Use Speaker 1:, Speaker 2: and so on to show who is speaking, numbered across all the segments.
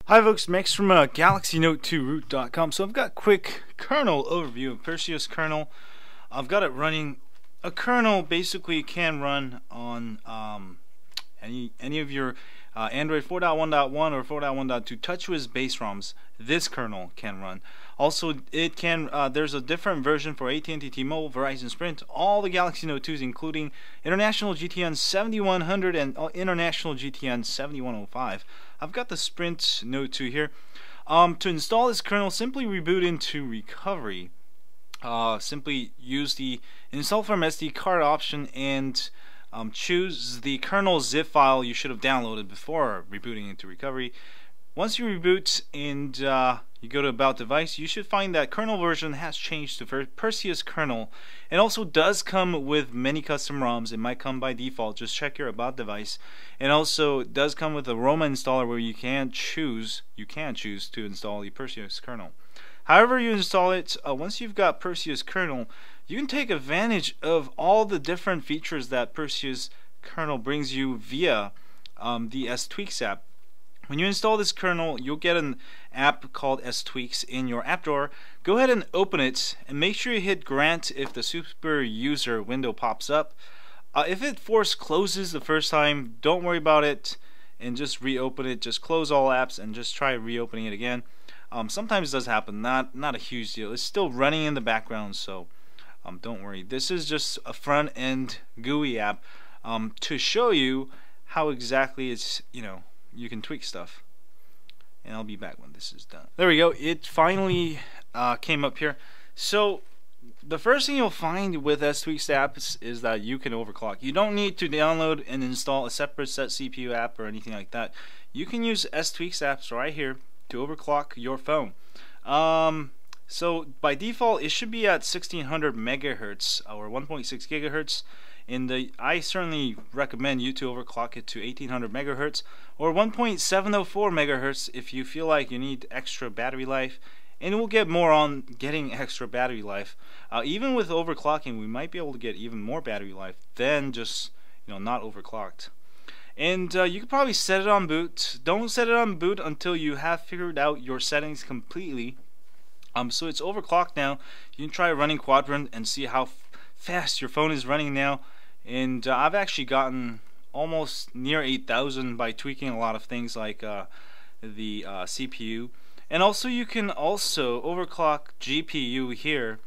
Speaker 1: Hi folks, Max from Galaxy Note 2 root.com. So I've got a quick kernel overview of Perseus Kernel. I've got it running. A kernel basically can run on any of your Android 4.1.1 or 4.1.2 TouchWiz base ROMs. This kernel can run. Also, it can. There's a different version for AT&T, T-Mobile, Verizon, Sprint, all the Galaxy Note 2s, including International GTN 7100 and International GTN 7105. I've got the Sprint Note 2 here. To install this kernel, simply reboot into recovery. Simply use the install from SD card option and choose the kernel zip file you should have downloaded before rebooting into recovery. Once you reboot and you go to About Device, you should find that kernel version has changed to Perseus Kernel. It also does come with many custom ROMs. It might come by default. Just check your About Device. And also it does come with a Roma installer where you can choose to install the Perseus Kernel. However you install it, once you've got Perseus Kernel, you can take advantage of all the different features that Perseus Kernel brings you via the S-Tweaks app. When you install this kernel, you'll get an app called S-Tweaks in your app drawer. Go ahead and open it and make sure you hit grant if the super user window pops up. If it force closes the first time, don't worry about it and just reopen it. Just close all apps and just try reopening it again. Sometimes it does happen, not a huge deal. It's still running in the background, so don't worry. This is just a front end GUI app to show you how exactly it's, you can tweak stuff. And I'll be back when this is done. There we go. It finally came up here. So the first thing you'll find with S-Tweaks apps is that you can overclock. You don't need to download and install a separate set CPU app or anything like that. You can use S-Tweaks apps right here to overclock your phone. So by default it should be at 1600 megahertz or 1.6 gigahertz. I certainly recommend you to overclock it to 1800 megahertz or 1.704 megahertz if you feel like you need extra battery life, and we'll get more on getting extra battery life. Even with overclocking, we might be able to get even more battery life than just not overclocked. And you could probably set it on boot. Don't set it on boot until you have figured out your settings completely. So it's overclocked now. You can try running Quadrant and see how fast your phone is running now. And I've actually gotten almost near 8,000 by tweaking a lot of things like the CPU. And also you can also overclock GPU here.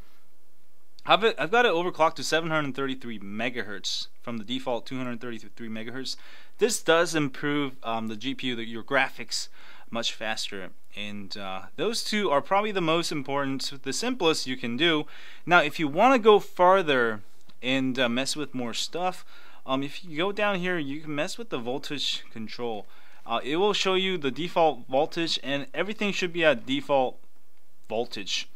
Speaker 1: I've got it overclocked to 733 megahertz from the default 233 megahertz. This does improve the GPU, your graphics, much faster. And those two are probably the most important, the simplest you can do. Now if you want to go farther and mess with more stuff, if you go down here, you can mess with the voltage control. It will show you the default voltage, and everything should be at default voltage.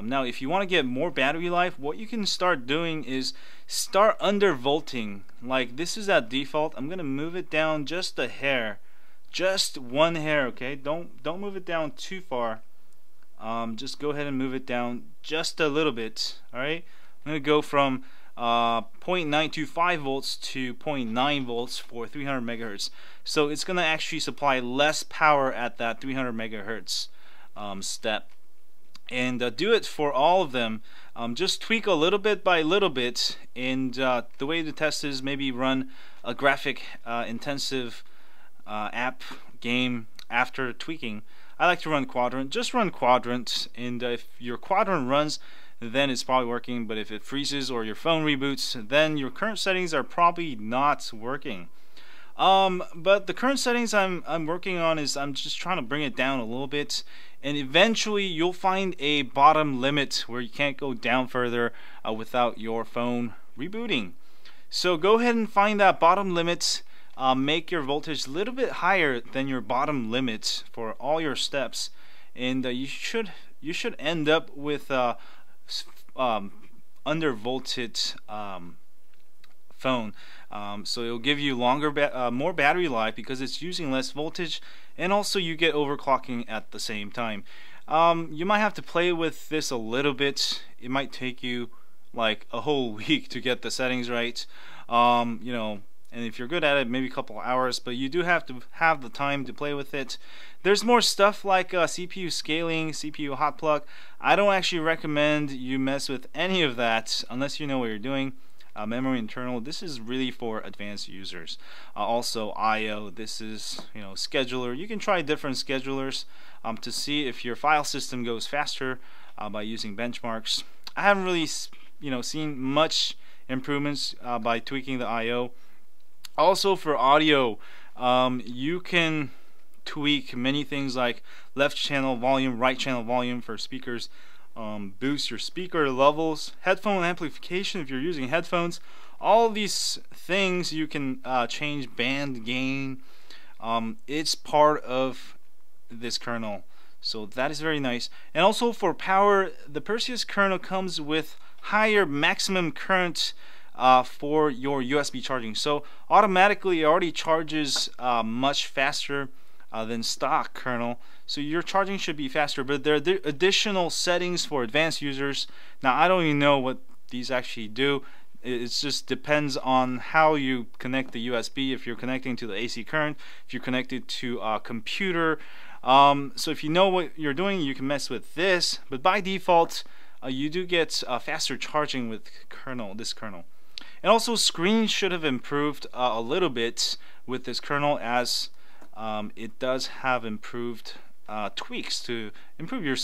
Speaker 1: Now if you want to get more battery life, what you can start doing is start undervolting. Like this is at default. I'm gonna move it down just a hair, just one hair, okay? Don't move it down too far. Just go ahead and move it down just a little bit. Alright, I'm gonna go from 0.925 volts to 0.9 volts for 300 megahertz. So it's gonna actually supply less power at that 300 megahertz step. And do it for all of them. Just tweak a little bit by little bit, and the way to test is maybe run a graphic intensive app game after tweaking. I like to run Quadrant. Just run Quadrant, and if your Quadrant runs, then it's probably working. But if it freezes or your phone reboots, then your current settings are probably not working. But the current settings I'm working on is I'm just trying to bring it down a little bit, and eventually you'll find a bottom limit where you can't go down further without your phone rebooting. So go ahead and find that bottom limit. Make your voltage a little bit higher than your bottom limit for all your steps, and you should end up with undervolted phone. So it'll give you more battery life because it's using less voltage, and also you get overclocking at the same time. You might have to play with this a little bit. It might take you like a whole week to get the settings right. and if you're good at it, maybe a couple hours, but you do have to have the time to play with it. There's more stuff like CPU scaling, CPU hot plug. I don't actually recommend you mess with any of that unless you know what you're doing. Memory internal, this is really for advanced users. Also I/O, this is scheduler. You can try different schedulers to see if your file system goes faster by using benchmarks. I haven't really seen much improvements by tweaking the I/O. Also for audio, you can tweak many things like left channel volume, right channel volume for speakers, boost your speaker levels, headphone amplification if you're using headphones. All these things you can change band gain. It's part of this kernel, so that is very nice. And also for power, the Perseus kernel comes with higher maximum current for your USB charging, so automatically it already charges much faster than stock kernel, so your charging should be faster. But there are additional settings for advanced users. Now I don't even know what these actually do. It just depends on how you connect the USB. If you're connecting to the AC current, if you're connected to a computer, so if you know what you're doing, you can mess with this. But by default, you do get faster charging with this kernel. And also screen should have improved a little bit with this kernel, as it does have improved tweaks to improve your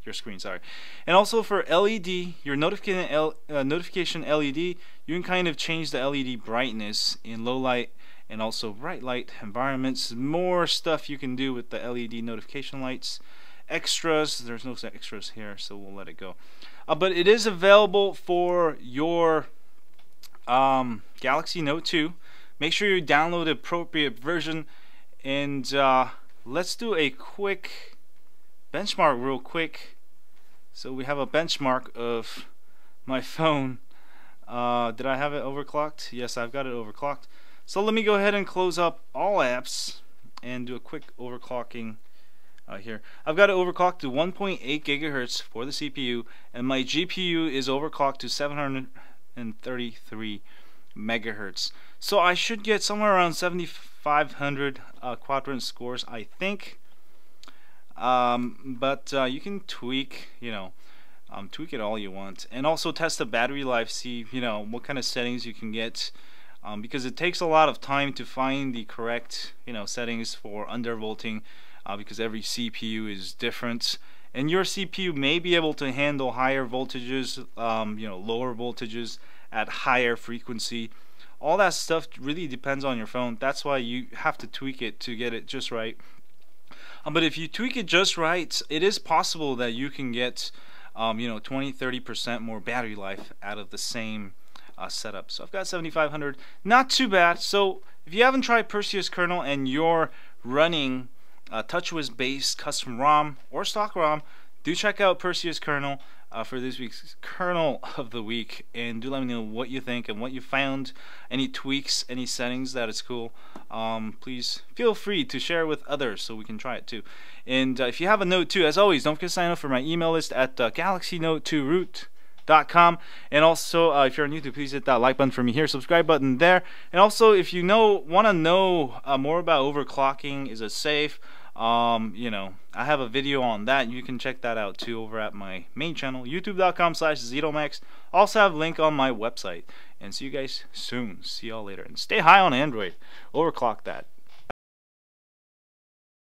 Speaker 1: your screen, sorry. And also for LED, your notification LED, you can kind of change the LED brightness in low light and also bright light environments. More stuff you can do with the LED notification lights. Extras, there's no extras here, so we'll let it go. But it is available for your Galaxy Note 2. Make sure you download the appropriate version, and let's do a quick benchmark real quick. So we have a benchmark of my phone. Did I have it overclocked? Yes, I've got it overclocked. So let me go ahead and close up all apps and do a quick overclocking here. I've got it overclocked to 1.8 gigahertz for the CPU, and my GPU is overclocked to 733 megahertz. So I should get somewhere around 7,500 quadrant scores, I think. But you can tweak, tweak it all you want, and also test the battery life. See, what kind of settings you can get, because it takes a lot of time to find the correct, settings for undervolting, because every CPU is different, and your CPU may be able to handle higher voltages, lower voltages at higher frequency. All that stuff really depends on your phone. That's why you have to tweak it to get it just right. But if you tweak it just right, it is possible that you can get 20-30% more battery life out of the same setup. So I've got 7,500, not too bad. So if you haven't tried Perseus Kernel and you're running TouchWiz based custom ROM or stock ROM, do check out Perseus Kernel for this week's Kernel of the Week, and do let me know what you think and what you found, any tweaks, any settings that is cool. Please feel free to share with others so we can try it too. And if you have a Note 2, as always, don't forget to sign up for my email list at galaxynote2root.com. And also, if you're on YouTube, please hit that like button for me here, subscribe button there. And also, if you want to know more about overclocking, is it safe? I have a video on that. You can check that out too over at my main channel, youtube.com/ZitoMax. Also have a link on my website. And see you guys soon. See y'all later. And stay high on Android. Overclock that.